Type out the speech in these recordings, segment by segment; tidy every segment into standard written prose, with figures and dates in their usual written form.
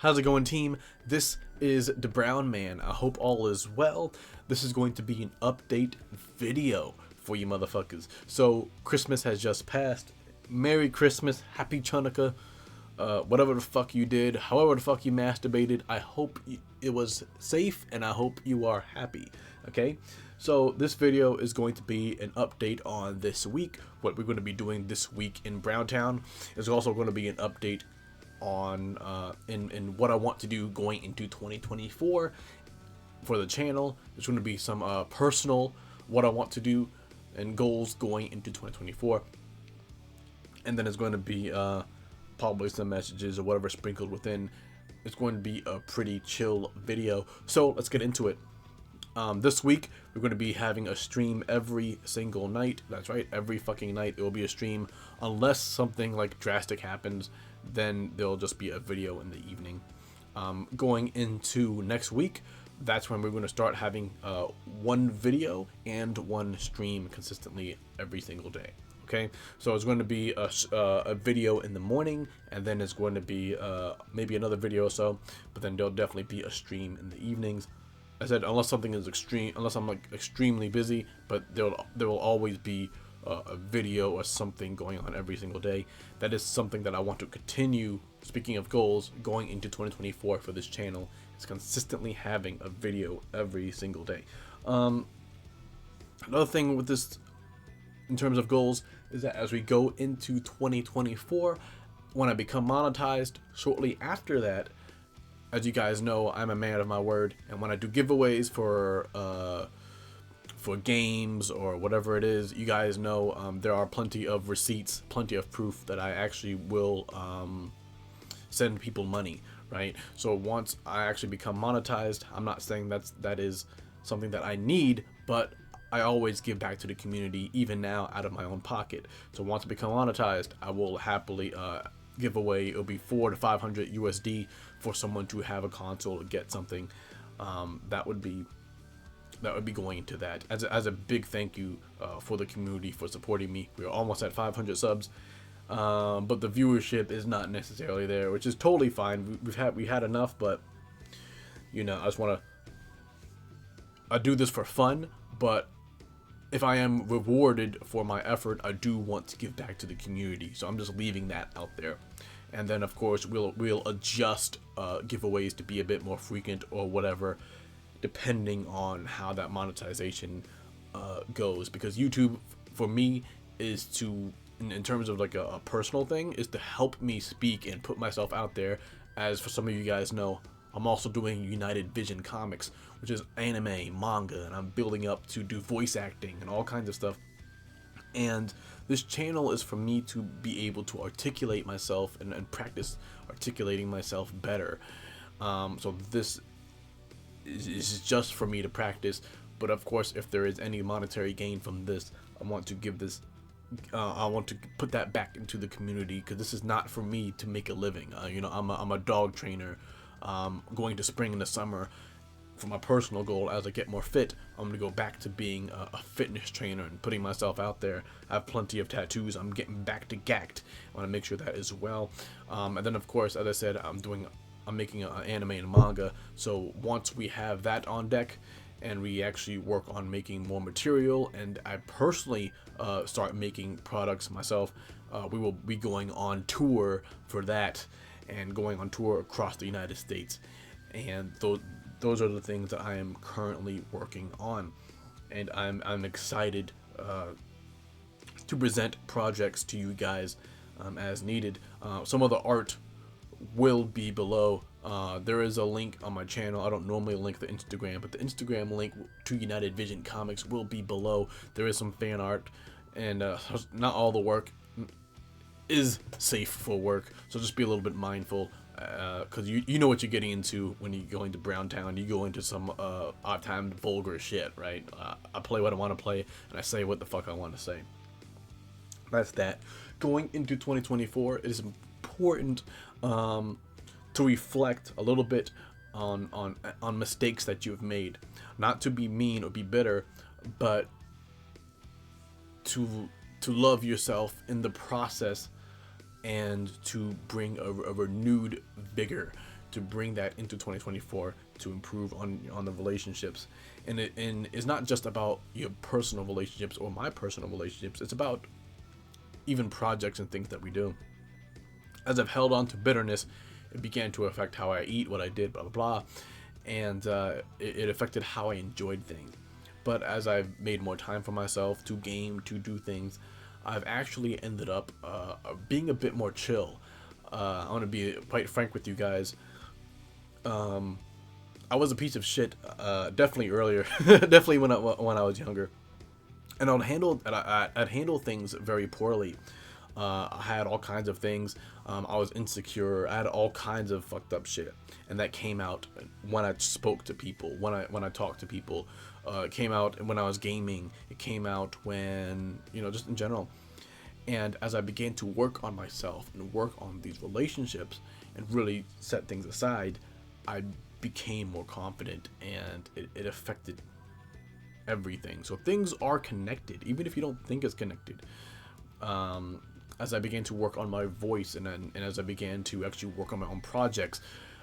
How's it going, team? This is the Brown Man. I hope all is well. This is going to be an update video for you motherfuckers. So Christmas has just passed. Merry Christmas, Happy Chanukah, whatever the fuck you did, however the fuck you masturbated. I hope it was safe and I hope you are happy. Okay, so this video is going to be an update on this week, what we're going to be doing this week in Browntown. It's also going to be an update on in what I want to do going into 2024 for the channel. There's going to be some personal what I want to do and goals going into 2024, and then it's going to be probably some messages or whatever sprinkled within. It's going to be a pretty chill video, so let's get into it. This week we're going to be having a stream every single night. That's right, every fucking night it will be a stream, unless something like drastic happens, then there'll just be a video in the evening. Going into next week, that's when we're going to start having one video and one stream consistently every single day. Okay, so it's going to be a video in the morning, and then it's going to be maybe another video or so, but then there'll definitely be a stream in the evenings. I said unless something is extreme, unless I'm like extremely busy, but there will always be a video or something going on every single day. That is something that I want to continue. Speaking of goals, going into 2024 for this channel is consistently having a video every single day. Another thing with this in terms of goals is that as we go into 2024, when I become monetized, shortly after that, as you guys know, I'm a man of my word, and when I do giveaways for games or whatever it is, you guys know there are plenty of receipts, plenty of proof that I actually will send people money, right? So once I actually become monetized, I'm not saying that is something that I need, but I always give back to the community, even now out of my own pocket. So once I become monetized, I will happily give away. It'll be 400 to 500 USD for someone to have a console or get something. That would be going into that as a big thank you for the community for supporting me. We're almost at 500 subs, but the viewership is not necessarily there, which is totally fine. We had enough, but you know, I do this for fun, but if I am rewarded for my effort, I do want to give back to the community. So I'm just leaving that out there. And then of course we'll adjust giveaways to be a bit more frequent or whatever, depending on how that monetization goes. Because YouTube for me is to, in terms of like a personal thing, is to help me speak and put myself out there. As for some of you guys know, I'm also doing United Vision Comics, which is anime, manga, and I'm building up to do voice acting and all kinds of stuff. And this channel is for me to be able to articulate myself and practice articulating myself better. So this is just for me to practice. But of course, if there is any monetary gain from this, I want to give this. I want to put that back into the community, because this is not for me to make a living. You know, I'm a dog trainer. Going to spring and the summer for my personal goal. As I get more fit, I'm going to go back to being a fitness trainer and putting myself out there. I have plenty of tattoos. I'm getting back to gacked. I want to make sure that as well. And then of course, as I said, I'm making an anime and manga. So once we have that on deck and we actually work on making more material, and I personally start making products myself, we will be going on tour for that, and going on tour across the United States. And those are the things that I am currently working on, and I'm excited to present projects to you guys as needed. Some of the art will be below. There is a link on my channel. I don't normally link the Instagram, but the Instagram link to United Vision Comics will be below. There is some fan art, and not all the work is safe for work, so just be a little bit mindful, because you know what you're getting into when you go into Browntown. You go into some odd-timed vulgar shit, right? I play what I want to play, and I say what the fuck I want to say. That's that. Going into 2024, it is important to reflect a little bit on mistakes that you've made. Not to be mean or be bitter, but to love yourself in the process, and to bring a renewed vigor to bring that into 2024 to improve on the relationships. And it's not just about your personal relationships or my personal relationships. It's about even projects and things that we do. As I've held on to bitterness, it began to affect how I eat, what I did, blah blah blah, and it affected how I enjoyed things. But as I've made more time for myself to game, to do things, I've actually ended up being a bit more chill. I want to be quite frank with you guys. I was a piece of shit, definitely earlier, definitely when I was younger, and I'd handle things very poorly. I had all kinds of things. I was insecure. I had all kinds of fucked up shit, and that came out when I spoke to people, when I talked to people. It came out when I was gaming. It came out when, just in general. And as I began to work on myself and work on these relationships and really set things aside, I became more confident, and it affected everything. So things are connected, even if you don't think it's connected. As I began to work on my voice, and as I began to actually work on my own projects,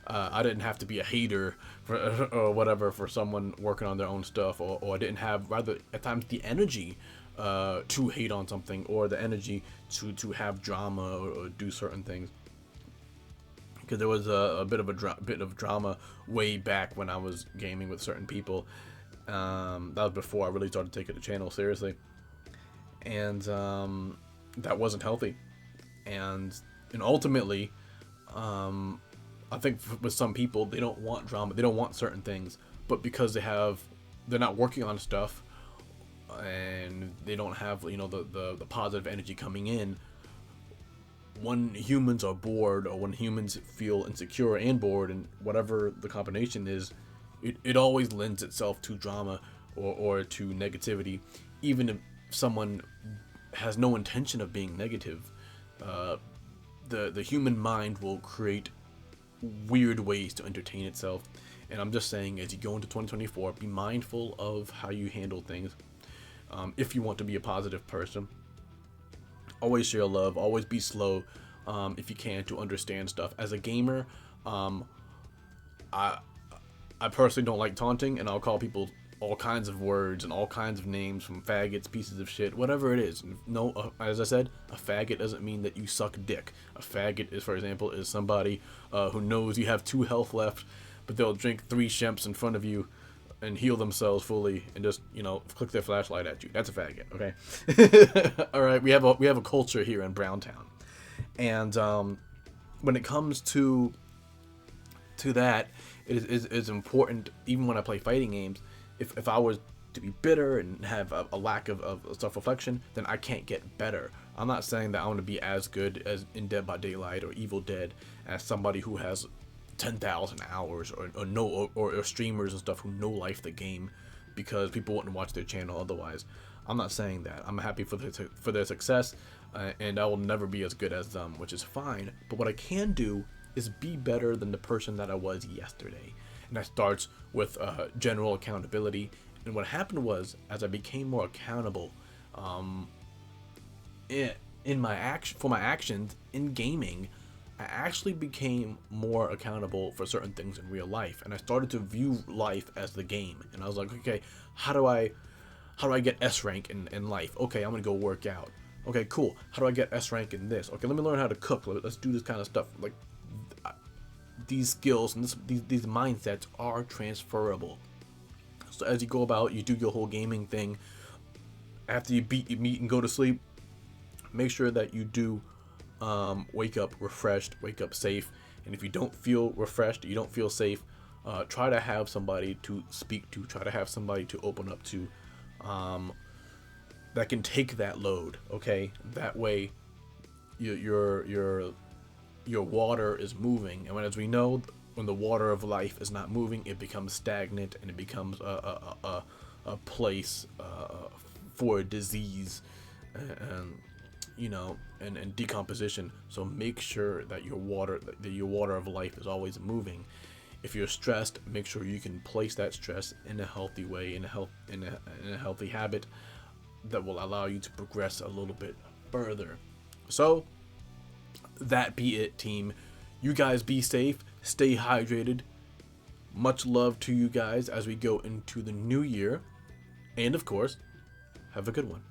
I didn't have to be a hater or whatever for someone working on their own stuff, or I didn't have, rather at times, the energy to hate on something, or the energy to have drama or do certain things. Because there was a bit of drama way back when I was gaming with certain people. That was before I really started taking the channel seriously, and that wasn't healthy. And ultimately, I think with some people, they don't want drama, they don't want certain things, but because they're not working on stuff, and they don't have the positive energy coming in. When humans are bored, or when humans feel insecure and bored, and whatever the combination is, it always lends itself to drama or to negativity, even if someone has no intention of being negative. The human mind will create weird ways to entertain itself. And I'm just saying, as you go into 2024, be mindful of how you handle things. If you want to be a positive person, always share love, always be slow, if you can, to understand stuff. As a gamer, I personally don't like taunting, and I'll call people all kinds of words and all kinds of names, from faggots, pieces of shit, whatever it is. No, as I said, a faggot doesn't mean that you suck dick. A faggot is, for example, is somebody who knows you have 2 health left, but they'll drink 3 shemps in front of you and heal themselves fully, and just click their flashlight at you. That's a faggot, okay? All right, we have a culture here in Browntown, and when it comes to that, it's important. Even when I play fighting games, if I was to be bitter and have a lack of self-reflection, then I can't get better. I'm not saying that I want to be as good as in Dead by Daylight or Evil Dead as somebody who has 10,000 hours, or streamers and stuff who know life the game, because people wouldn't watch their channel otherwise. I'm not saying that. I'm happy for their success, and I will never be as good as them, which is fine. But what I can do is be better than the person that I was yesterday, and that starts with general accountability. And what happened was, as I became more accountable, in my actions in gaming, I actually became more accountable for certain things in real life, and I started to view life as the game. And I was like, okay, how do I get S rank in life? Okay, I'm gonna go work out. Okay, cool. How do I get S rank in this? Okay, let me learn how to cook. Let's do this kind of stuff. Like, these skills and these mindsets are transferable. So as you go about, you do your whole gaming thing. After you beat your meat and go to sleep, make sure that you do wake up refreshed, wake up safe. And if you don't feel refreshed, you don't feel safe, try to have somebody to speak to, try to have somebody to open up to, that can take that load. Okay, that way your water is moving. And as we know, when the water of life is not moving, it becomes stagnant, and it becomes a place for disease and decomposition. So make sure that your water of life is always moving. If you're stressed, make sure you can place that stress in a healthy way, in a healthy habit that will allow you to progress a little bit further. So that be it, team. You guys be safe, Stay hydrated. Much love to you guys as we go into the new year. And of course, have a good one.